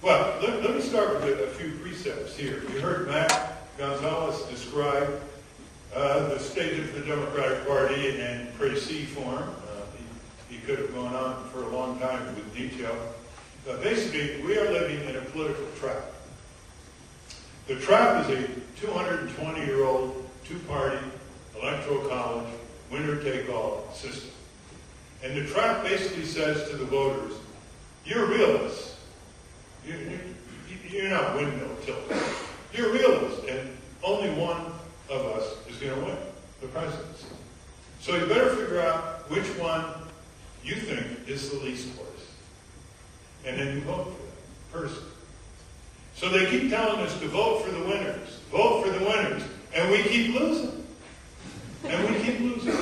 Well, let me start with a few precepts here. You heard Matt Gonzalez describe the state of the Democratic Party in précis form. He could have gone on for a long time with detail. But basically, we are living in a political trap. The trap is a 220-year-old, two-party, electoral college, winner-take-all system. And the trap basically says to the voters, you're realists. You're not windmill tilters. You're realists, and only one of us is going to win the presidency. So you better figure out which one you think is the least worst. And then you vote for that person. So they keep telling us to vote for the winners, and we keep losing. And we keep losing.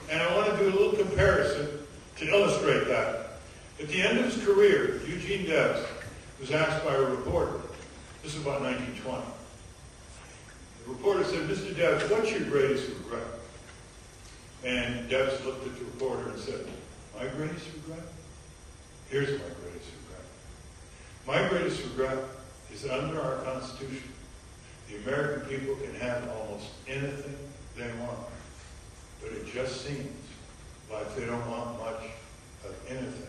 And I want to do a little comparison to illustrate that. At the end of his career, Eugene Debs was asked by a reporter, this is about 1920. The reporter said, Mr. Debs, what's your greatest regret? And Debs looked at the reporter and said, my greatest regret? Here's my greatest regret. My greatest regret is that under our Constitution, the American people can have almost anything they want. But it just seems like they don't want much of anything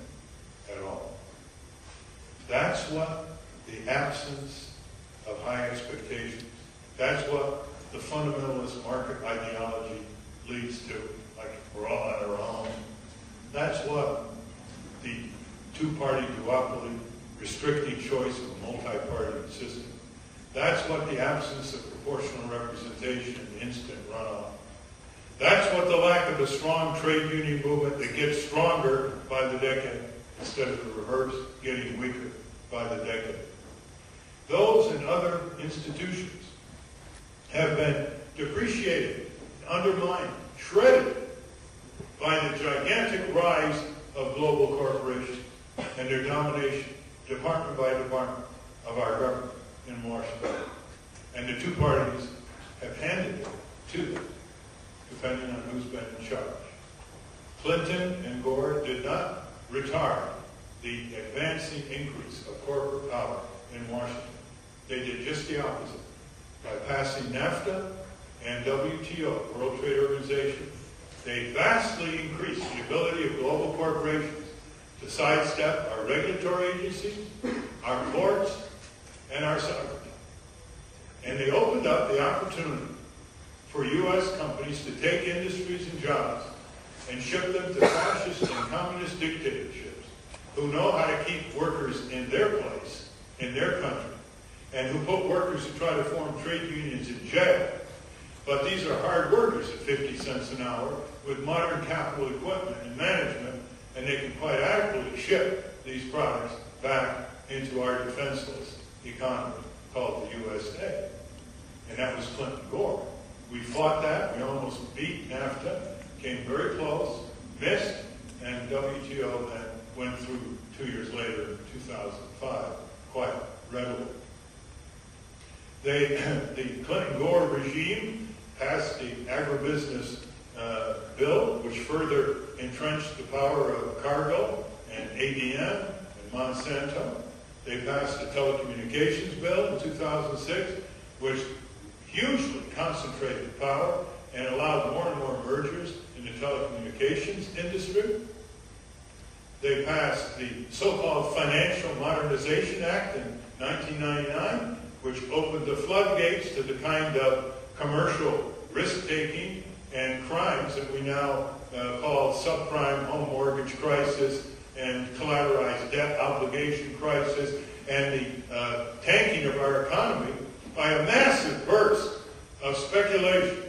at all. That's what the absence of high expectations, that's what the fundamentalist market ideology leads to, like we're all on our own. That's what the two-party duopoly, restricting choice of a multi-party system. That's what the absence of proportional representation and instant runoff. That's what the lack of a strong trade union movement that gets stronger by the decade instead of the reverse, getting weaker by the decade. Those and other institutions have been depreciated, undermined, shredded by the gigantic rise of global corporations and their domination, department by department, of our government in Washington. And the two parties have handed it to them, depending on who's been in charge. Clinton and Gore did not retard the advancing increase of corporate power in Washington. They did just the opposite. By passing NAFTA and WTO, World Trade Organization, they vastly increased the ability of global corporations to sidestep our regulatory agencies, our courts, and our sovereignty. And they opened up the opportunity for U.S. companies to take industries and jobs and ship them to fascist and communist dictatorships who know how to keep workers in their place, in their country, and who put workers who try to form trade unions in jail. But these are hard workers at 50 cents an hour with modern capital equipment and management, and they can quite adequately ship these products back into our defenseless economy called the USA. And that was Clinton Gore. We fought that. We almost beat NAFTA, came very close, missed, and WTO then went through 2 years later in 2005 quite readily. The Clinton-Gore regime passed the agribusiness bill, which further entrenched the power of Cargill and ADM and Monsanto. They passed the telecommunications bill in 2006, which hugely concentrated power and allowed more and more mergers in the telecommunications industry. They passed the so-called Financial Modernization Act in 1999, which opened the floodgates to the kind of commercial risk-taking and crimes that we now call subprime home mortgage crisis and collateralized debt obligation crisis, and the tanking of our economy by a massive burst of speculation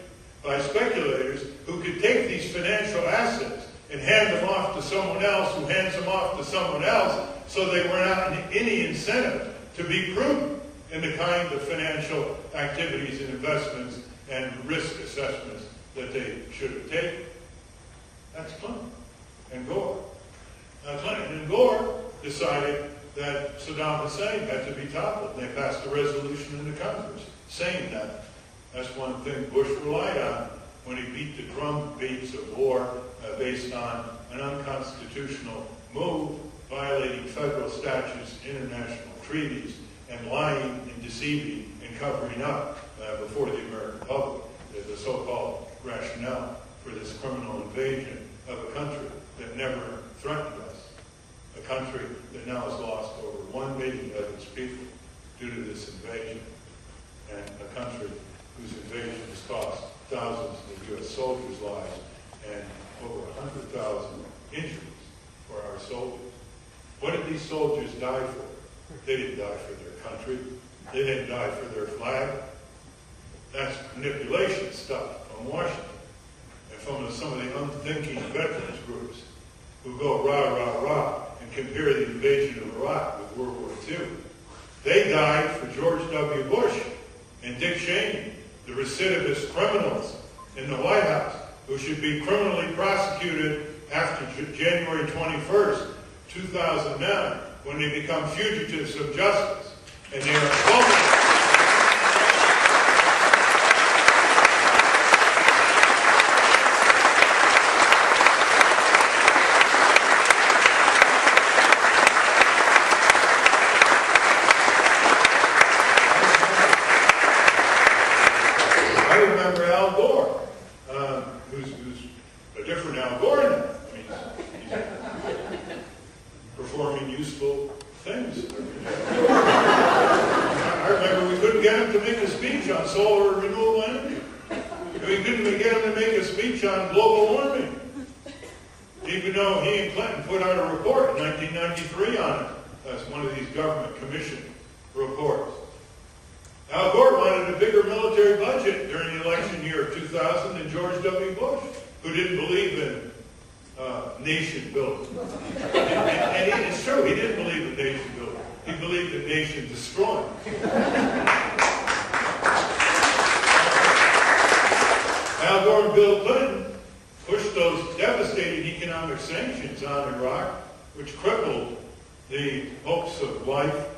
by speculators who could take these financial assets and hand them off to someone else who hands them off to someone else, so they were not any incentive to be prudent in the kind of financial activities and investments and risk assessments that they should have taken. That's Clinton and Gore. Now, Clinton and Gore decided that Saddam Hussein had to be toppled. They passed a resolution in the Congress saying that. That's one thing Bush relied on when he beat the drum beats of war based on an unconstitutional move violating federal statutes, international treaties and lying and deceiving and covering up before the American public the so-called rationale for this criminal invasion of a country that never threatened us, a country that now has lost over 1 million of its people due to this invasion, and a country whose invasion has cost thousands of U.S. soldiers' lives and over 100,000 injuries for our soldiers. What did these soldiers die for? They didn't die for their country. They didn't die for their flag. That's manipulation stuff from Washington and from some of the unthinking veterans groups who go rah, rah, rah and compare the invasion of Iraq with World War II. They died for George W. Bush and Dick Cheney, the recidivist criminals in the White House, who should be criminally prosecuted after January 21st, 2009, when they become fugitives of justice. And they are culpable. I remember Al Gore, who's a different Al Gore now. I mean, he's performing useful things. I remember we couldn't get him to make a speech on solar renewable energy. We couldn't get him to make a speech on global warming, even though he and Clinton put out a report in 1993 on it. That's one of these government commission reports. Al Gore wanted a bigger military budget during the election year of 2000 than George W. Bush, who didn't believe in nation building. And it's true, he didn't believe in nation building. He believed in nation destroying. Al Gore and Bill Clinton pushed those devastating economic sanctions on Iraq, which crippled the hopes of life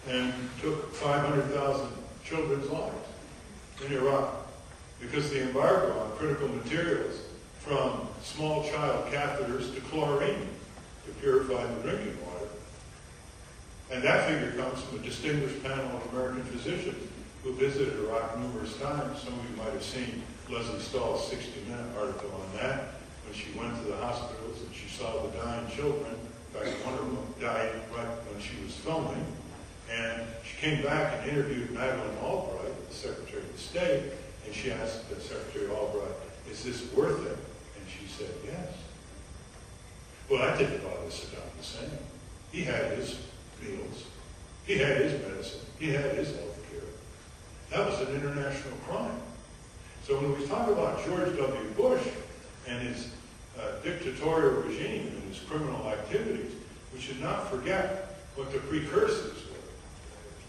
and took 500,000 children's lives in Iraq, because the embargo on critical materials, from small child catheters to chlorine to purify the drinking water. And that figure comes from a distinguished panel of American physicians who visited Iraq numerous times. Some of you might have seen Leslie Stahl's 60-minute article on that, when she went to the hospitals and she saw the dying children. In fact, one of them died right when she was filming. And she came back and interviewed Madeleine Albright, the Secretary of State, and she asked Secretary Albright, "Is this worth it?" And she said, "Yes." Well, that didn't bother Saddam Hussein. He had his meals. He had his medicine. He had his health care. That was an international crime. So when we talk about George W. Bush and his dictatorial regime and his criminal activities, we should not forget what the precursors were.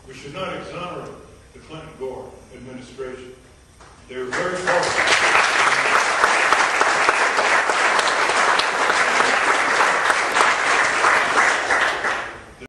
We should not exonerate the Clinton-Gore administration. They were very powerful.